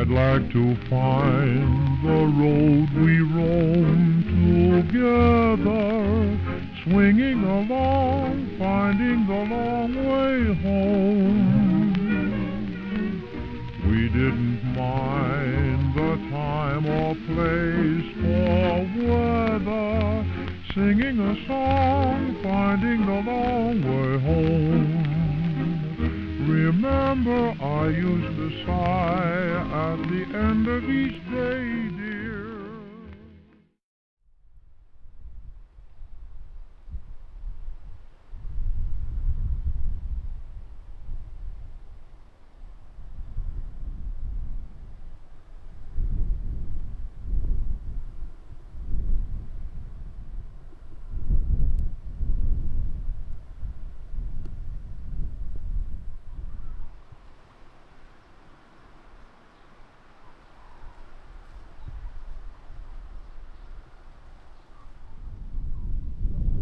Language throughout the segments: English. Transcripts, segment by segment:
I'd like to find the road we roam together, swinging along, finding the long way home. We didn't mind the time or place or weather, singing a song, finding the long way home. Remember, I used to sigh at the end of each day, dear.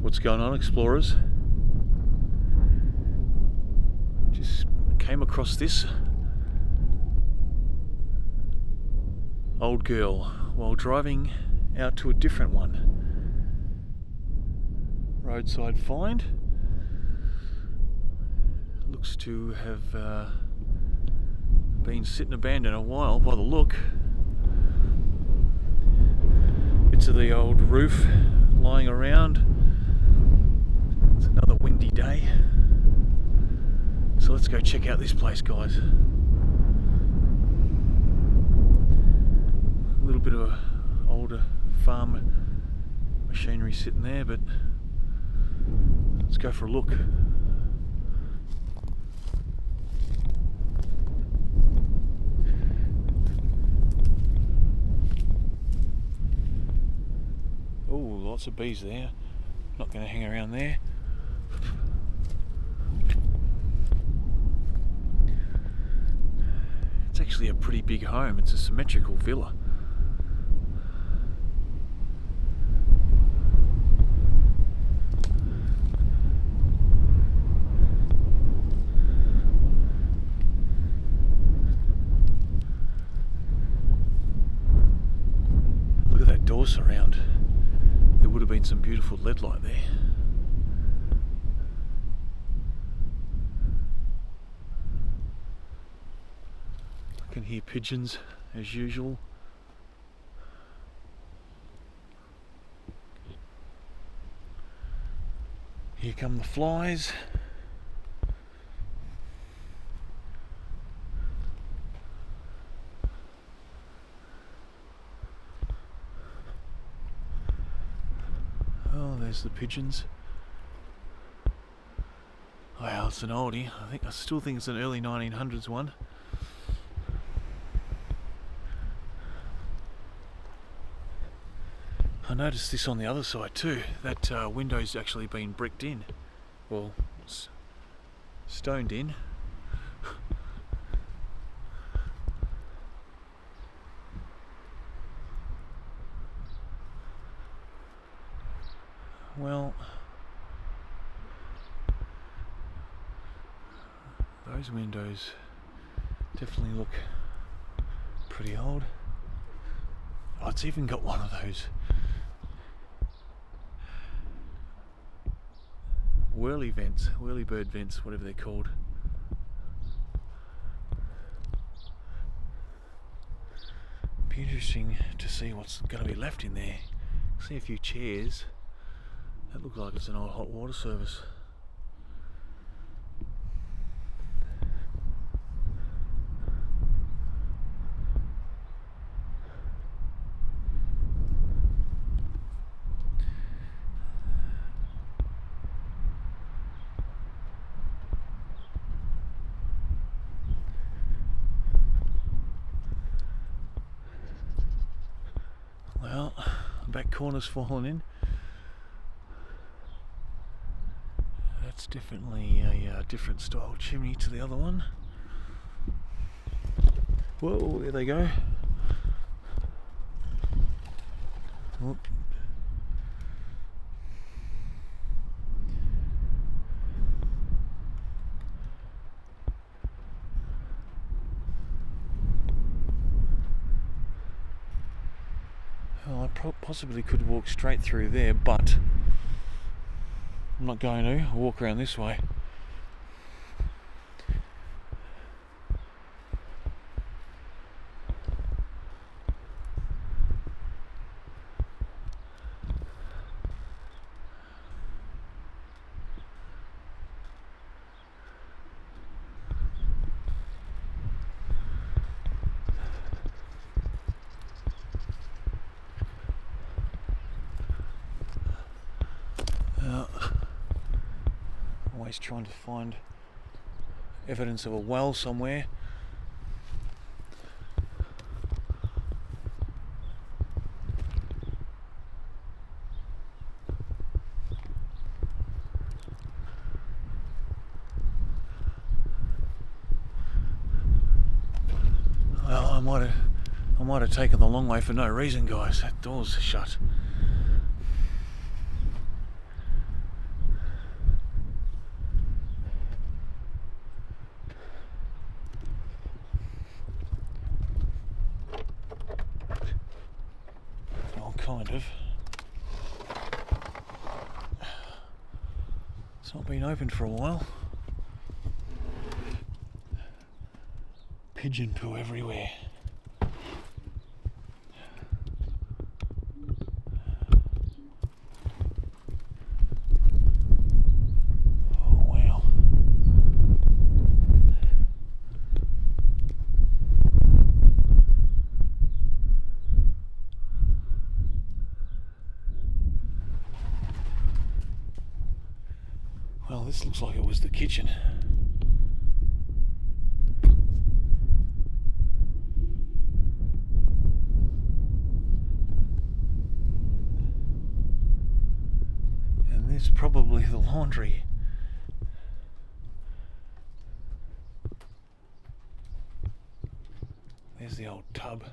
What's going on, explorers? Just came across this old girl while driving out to a different one. Roadside find. Looks to have been sitting abandoned a while by the look. Bits of the old roof lying around. It's another windy day, so let's go check out this place, guys. A little bit of a older farm machinery sitting there, but let's go for a look. Oh, lots of bees there. Not going to hang around there. It's actually a pretty big home. It's a symmetrical villa. Look at that door surround. There would have been some beautiful LED light there. I can hear pigeons as usual. Here come the flies. Oh, there's the pigeons. Wow, it's an oldie. I still think it's an early 1900s one. I noticed this on the other side too. That window's actually been bricked in. Well, stoned in. Well, those windows definitely look pretty old. Oh, it's even got one of those whirlybird vents, whatever they're called. Be interesting to see what's going to be left in there. See a few chairs. That looks like it's an old hot water service. Well, the back corner's fallen in. That's definitely a different style chimney to the other one. Whoa, there they go. Whoop. Well, I possibly could walk straight through there, but I'm not going to. I'll walk around this way. Always trying to find evidence of a well somewhere. Well, I might have taken the long way for no reason, guys. That door's shut. Well, kind of. It's not been opened for a while. Pigeon poo everywhere. Oh wow. Well, this looks like it was the kitchen. It's probably the laundry. There's the old tub.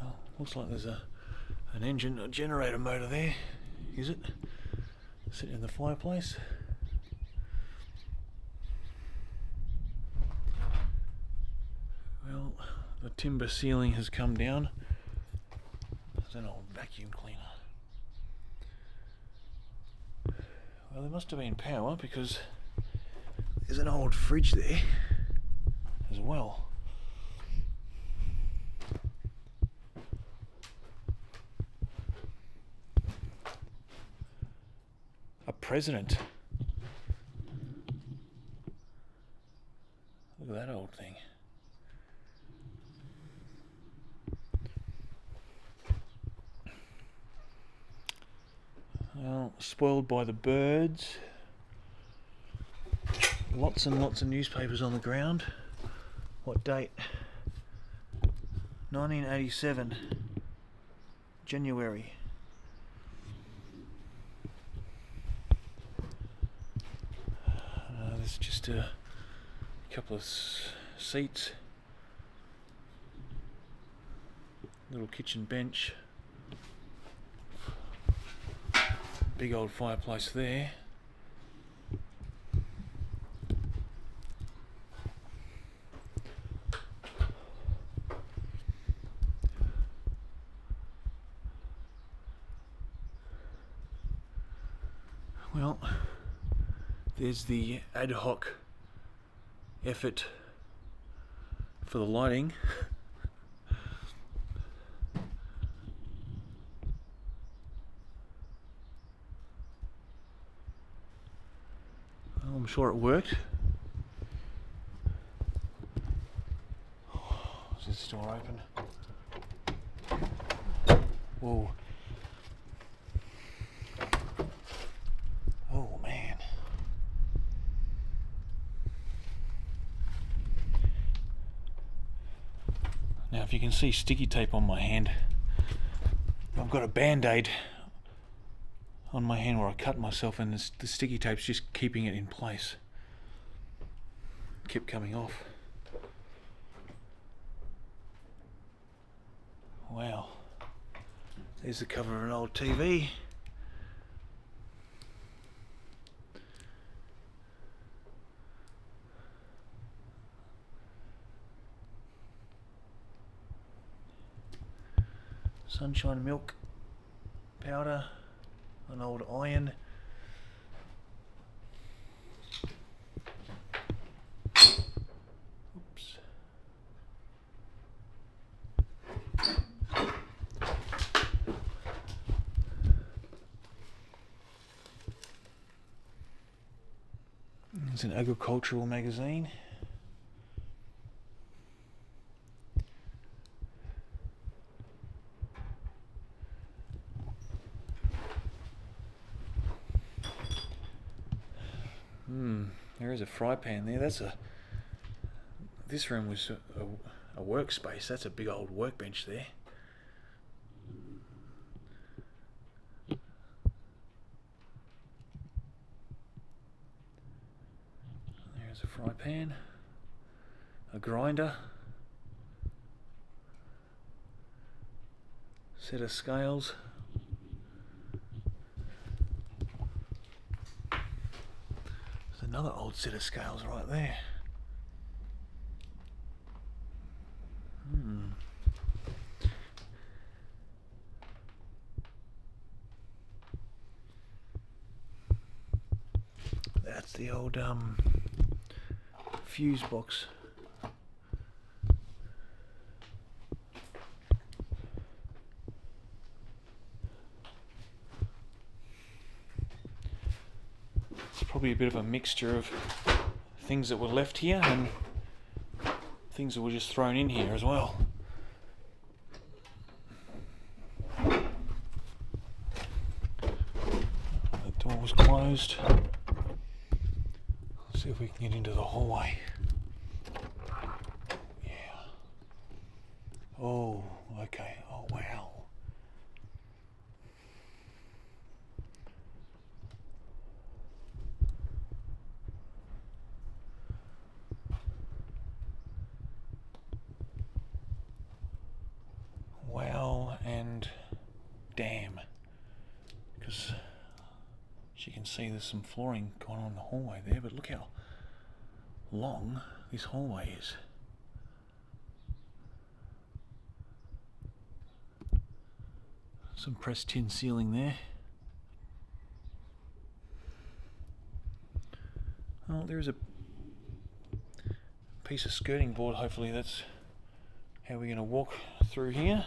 Well, looks like there's an engine, a generator motor there. Is it? Sitting in the fireplace. Well, the timber ceiling has come down. There's an old vacuum cleaner. Well, there must have been power because there's an old fridge there as well. A president. Look at that old thing. Well, spoiled by the birds. Lots and lots of newspapers on the ground. What date? 1987. January. There's just a couple of seats. Little kitchen bench. Big old fireplace there. Well, there's the ad hoc effort for the lighting. I'm sure it worked. Is this door open? Whoa. Oh man. Now if you can see sticky tape on my hand, I've got a band-aid on my hand where I cut myself, and the sticky tape's just keeping it in place. Kept coming off. Wow. There's the cover of an old TV. sunshine milk powder, an old iron. Oops. It's an agricultural magazine. There is a fry pan there. This room was a workspace. That's a big old workbench there. There's a fry pan, a grinder, set of scales. Another old set of scales right there. That's the old fuse box. Probably a bit of a mixture of things that were left here and things that were just thrown in here as well. The door was closed. Let's see if we can get into the hallway. Yeah. Oh, okay. Oh, wow. Wow, and damn, because as you can see there's some flooring going on in the hallway there, but look how long this hallway is. Some pressed tin ceiling there. Oh, there's a piece of skirting board. Hopefully that's how we're going to walk through here.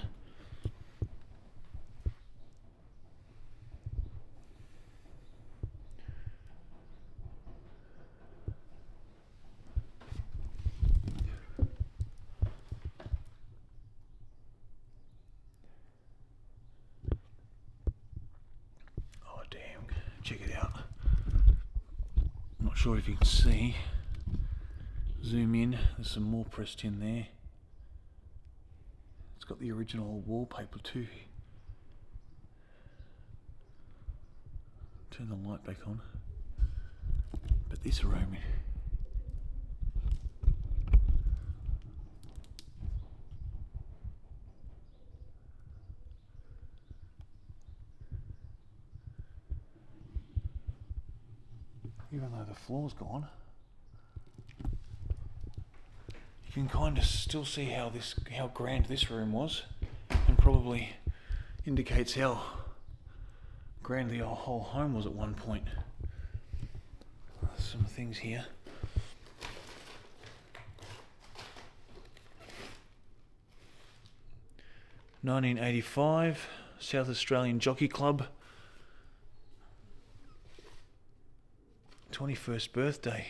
Oh damn, check it out. I'm not sure if you can see. Zoom in, there's some more pressed tin there. It's got the original wallpaper too. Turn the light back on. But this room, even though the floor's gone, you can kind of still see how grand this room was, and probably indicates how grand the whole home was at one point. Some things here. (1985) South Australian Jockey Club 21st birthday.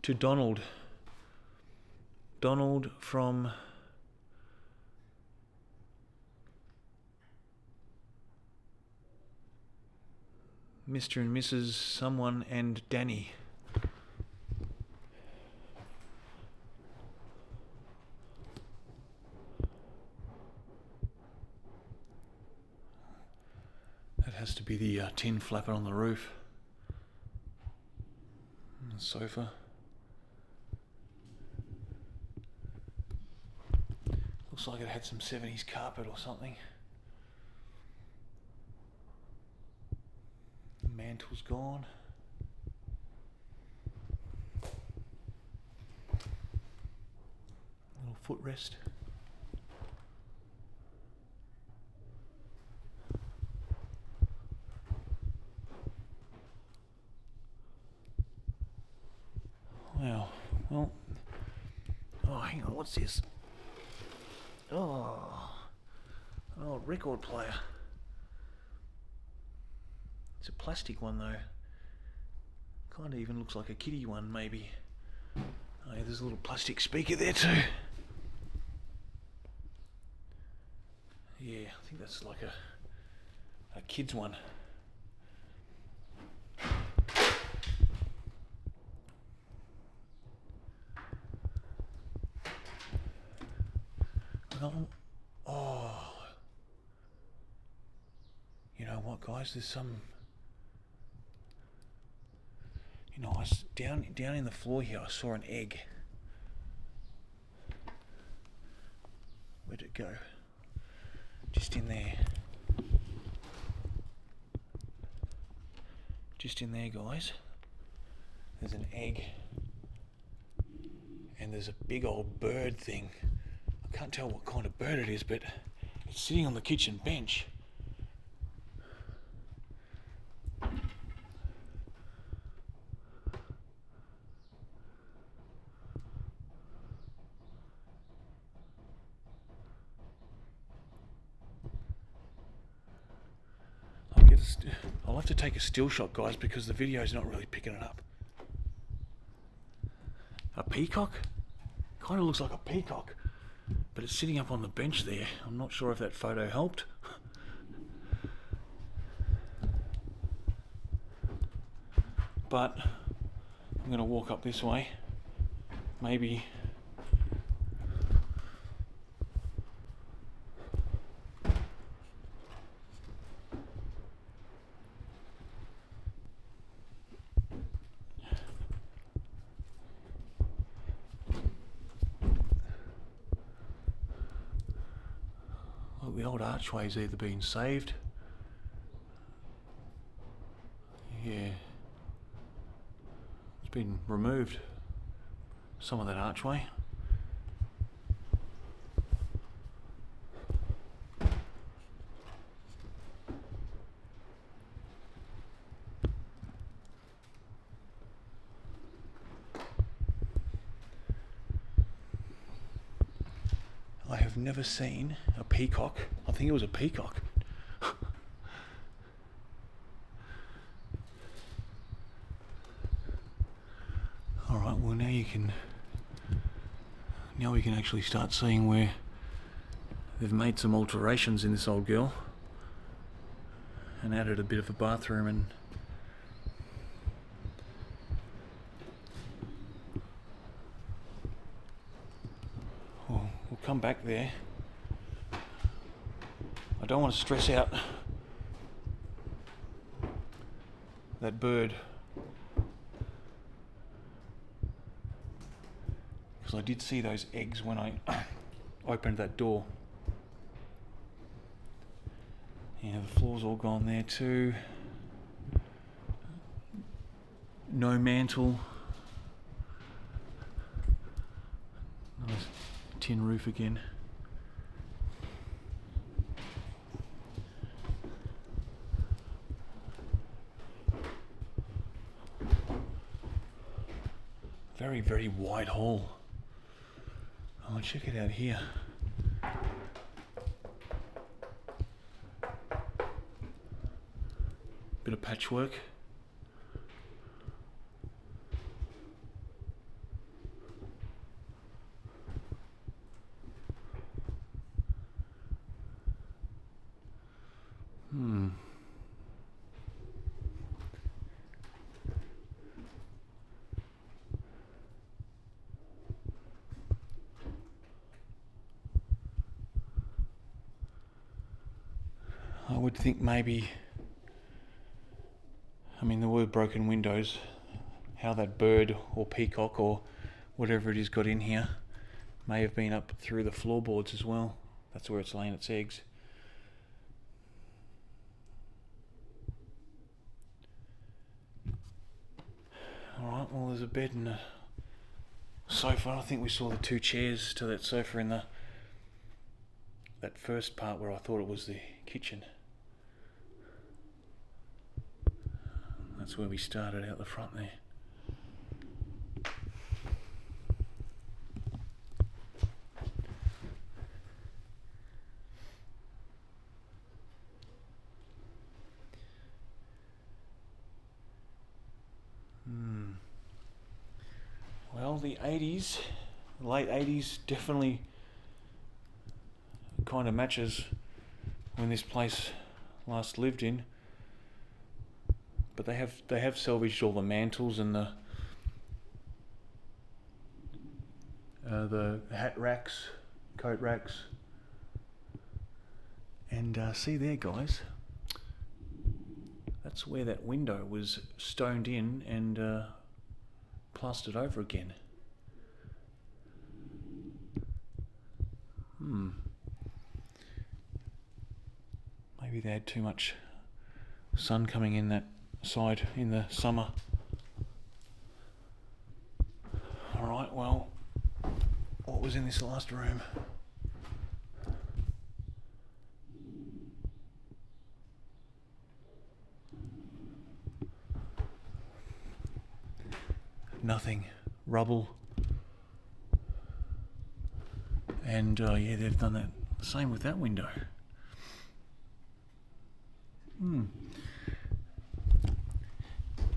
To Donald from Mr. and Mrs. someone and Danny. That has to be the tin flapping on the roof. And the sofa. Looks like it had some 70s carpet or something. The mantle's gone. footrest. Wow. Well. Oh, hang on. What's this? Oh, an old record player. It's a plastic one though. Kind of even looks like a kiddie one, maybe. Oh yeah, there's a little plastic speaker there too. Yeah, I think that's like a kid's one. Oh, you know what, guys? There's some. You know, down in the floor here, I saw an egg. Where'd it go? Just in there. Just in there, guys. There's an egg. And there's a big old bird thing. I can't tell what kind of bird it is, but it's sitting on the kitchen bench. I'll have to take a still shot, guys, because the video's not really picking it up. A peacock? Kind of looks like a peacock, but it's sitting up on the bench there. I'm not sure if that photo helped. But I'm going to walk up this way. Maybe. Look, the old archway's either been saved. Yeah. It's been removed. Some of that archway. I have never seen a peacock. I think it was a peacock. Alright, well now we can actually start seeing where they've made some alterations in this old girl and added a bit of a bathroom and we'll come back there. I don't want to stress out that bird because I did see those eggs when I opened that door. Yeah, the floor's all gone there too. No mantle. Nice tin roof again. Very, very wide hall. Oh, check it out here. Bit of patchwork. I would think maybe, I mean there were broken windows, how that bird or peacock or whatever it is got in here may have been up through the floorboards as well. That's where it's laying its eggs. Alright, well there's a bed and a sofa. I think we saw the 2 chairs to that sofa in that first part where I thought it was the kitchen. That's where we started out the front there. Well, the 80s, late 80s, definitely kind of matches when this place last lived in. But they have salvaged all the mantles and the hat racks, coat racks, and see there, guys. That's where that window was stoned in and plastered over again. Maybe they had too much sun coming in that side in the summer. Alright, well, what was in this last room? Nothing. Rubble. And yeah, they've done that. Same with that window.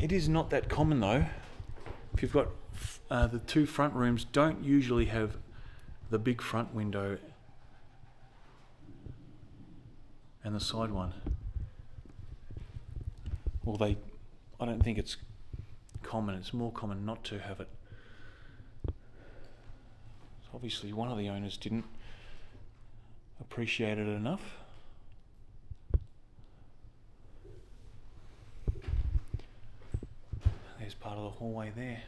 It is not that common though. If you've got the 2 front rooms, don't usually have the big front window and the side one. Well, I don't think it's common. It's more common not to have it. So obviously one of the owners didn't appreciate it enough. There's part of the hallway there.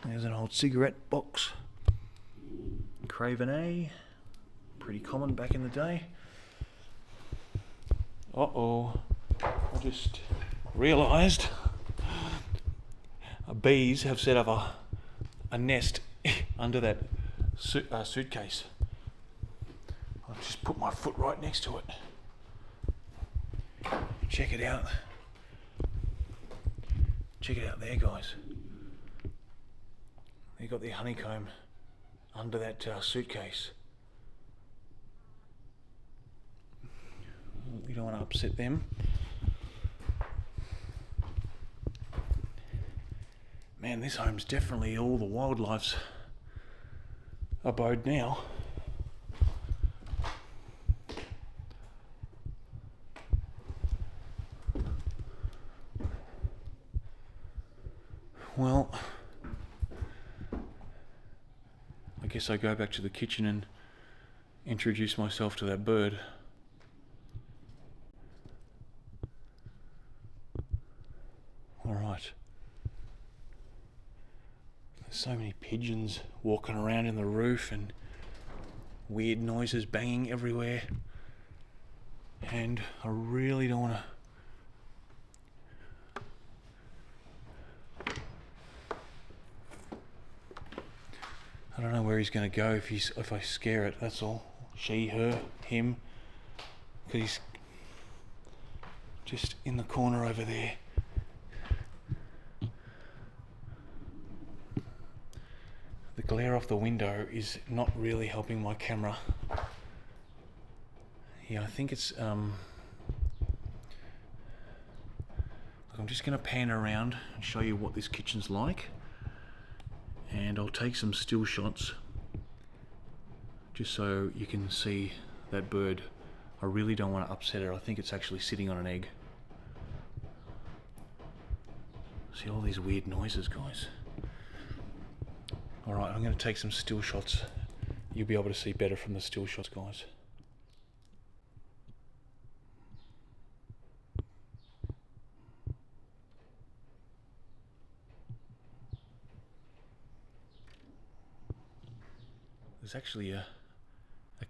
There's an old cigarette box. Craven A. Pretty common back in the day. Uh-oh. I just realised bees have set up a nest under that suitcase. I'll just put my foot right next to it. Check it out. Check it out there, guys. They got the honeycomb under that suitcase. We don't want to upset them. Man, this home's definitely all the wildlife's abode now. Well, I guess I go back to the kitchen and introduce myself to that bird. Alright. There's so many pigeons walking around in the roof and weird noises banging everywhere. And I really don't want to I don't know where he's going to go if I scare it, that's all. She, her, him. Because he's just in the corner over there. The glare off the window is not really helping my camera. Yeah, I think it's... I'm just going to pan around and show you what this kitchen's like. And I'll take some still shots just so you can see that bird. I really don't want to upset it. I think it's actually sitting on an egg. See all these weird noises, guys. Alright, I'm going to take some still shots. You'll be able to see better from the still shots, guys. There's actually a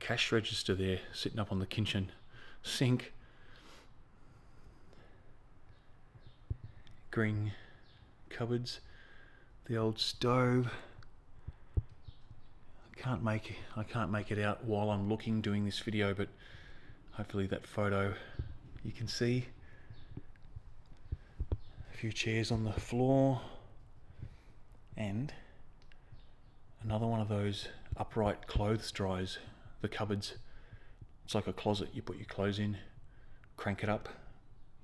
cash register there sitting up on the kitchen sink. Green cupboards, the old stove. I can't make it out while I'm doing this video, but hopefully that photo you can see. A few chairs on the floor and another one of those upright clothes dryers. The cupboards, it's like a closet. You put your clothes in, crank up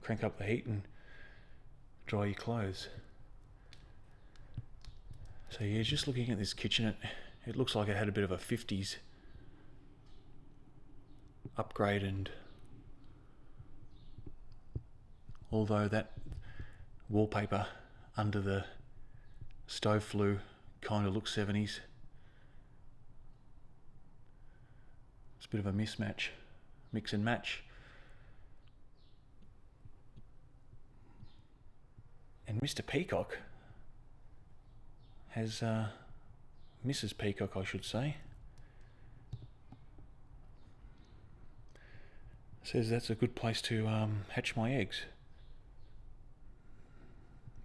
the heat and dry your clothes. So yeah, just looking at this kitchen, it looks like it had a bit of a 50s upgrade, and although that wallpaper under the stove flue kind of looks 70s, it's a bit of a mismatch, mix and match. And Mr. Peacock has, Mrs. Peacock I should say, says that's a good place to hatch my eggs.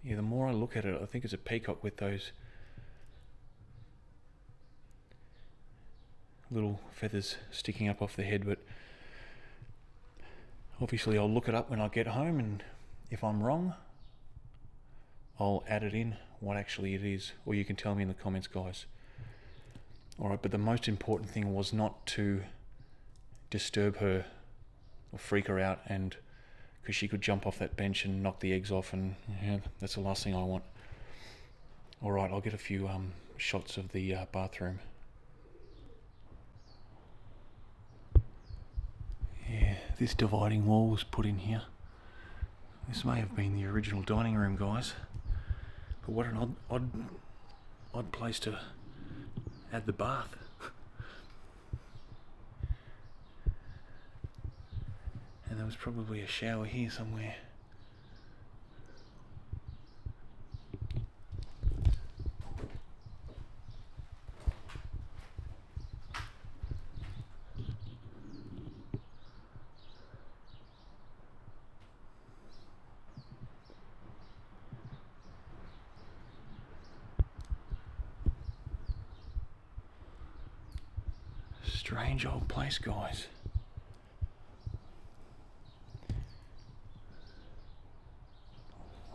Yeah, the more I look at it, I think it's a peacock with those little feathers sticking up off the head, but obviously I'll look it up when I get home, and if I'm wrong, I'll add it in what actually it is, or you can tell me in the comments, guys. Alright, but the most important thing was not to disturb her or freak her out, and because she could jump off that bench and knock the eggs off, and yeah, that's the last thing I want. Alright, I'll get a few shots of the bathroom. Yeah, this dividing wall was put in here. This may have been the original dining room, guys. But what an odd place to add the bath. And there was probably a shower here somewhere. Strange old place, guys.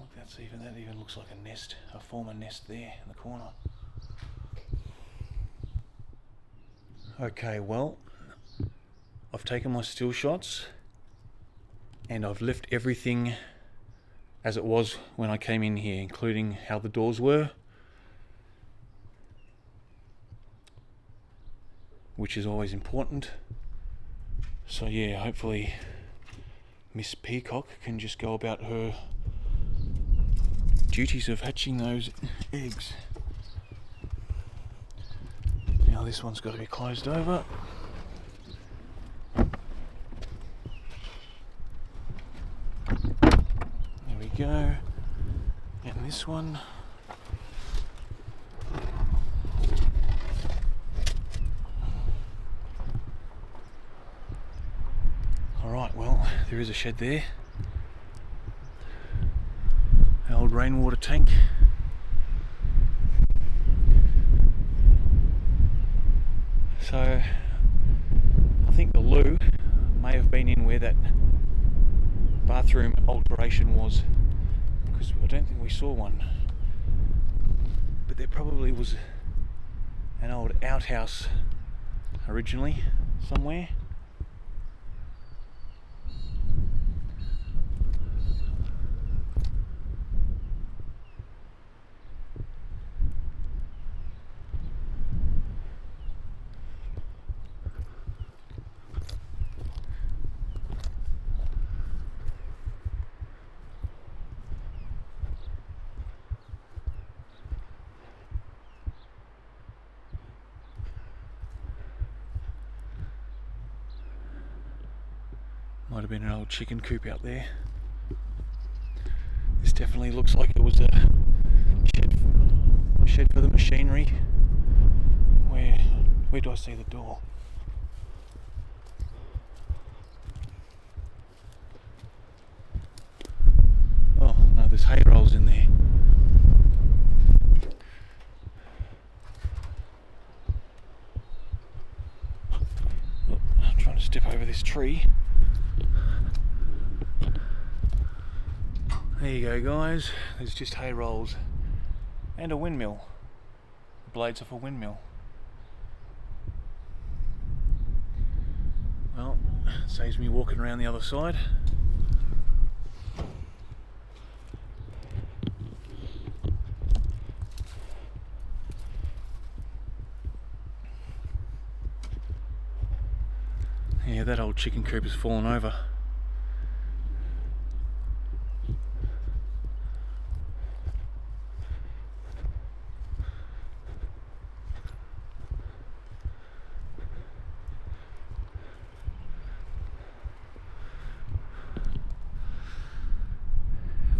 Look, that even looks like a nest, a former nest there in the corner. Okay, well, I've taken my still shots and I've left everything as it was when I came in here, including how the doors were, which is always important. So yeah, hopefully Miss Peacock can just go about her duties of hatching those eggs. Now this one's got to be closed over. There we go. And this one. Alright, well, there is a shed there. An old rainwater tank. So, I think the loo may have been in where that bathroom alteration was, because I don't think we saw one. But there probably was an old outhouse originally somewhere. Might have been an old chicken coop out there. This definitely looks like it was a shed for the machinery. Where do I see the door? There you go, guys. There's just hay rolls and a windmill. The blades of a windmill. Well, saves me walking around the other side. Yeah, that old chicken coop has fallen over.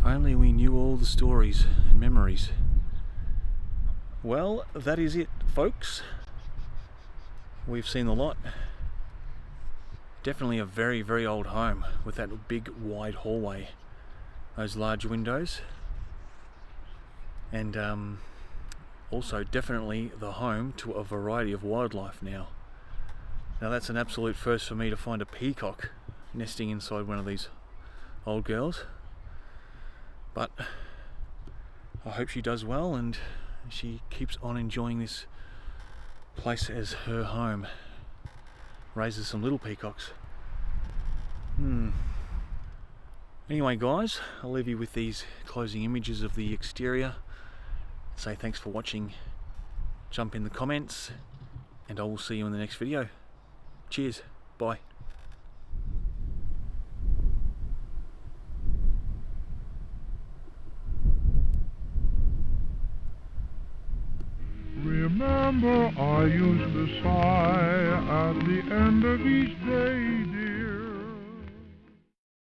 If only we knew all the stories and memories. Well, that is it, folks. We've seen a lot. Definitely a very, very old home with that big wide hallway, those large windows, and also definitely the home to a variety of wildlife now. Now that's an absolute first for me to find a peacock nesting inside one of these old girls, but I hope she does well and she keeps on enjoying this place as her home. Raises some little peacocks. Anyway, guys, I'll leave you with these closing images of the exterior. Say thanks for watching. Jump in the comments, and I will see you in the next video. Cheers. Bye. Remember, I used to sigh at the end of each day.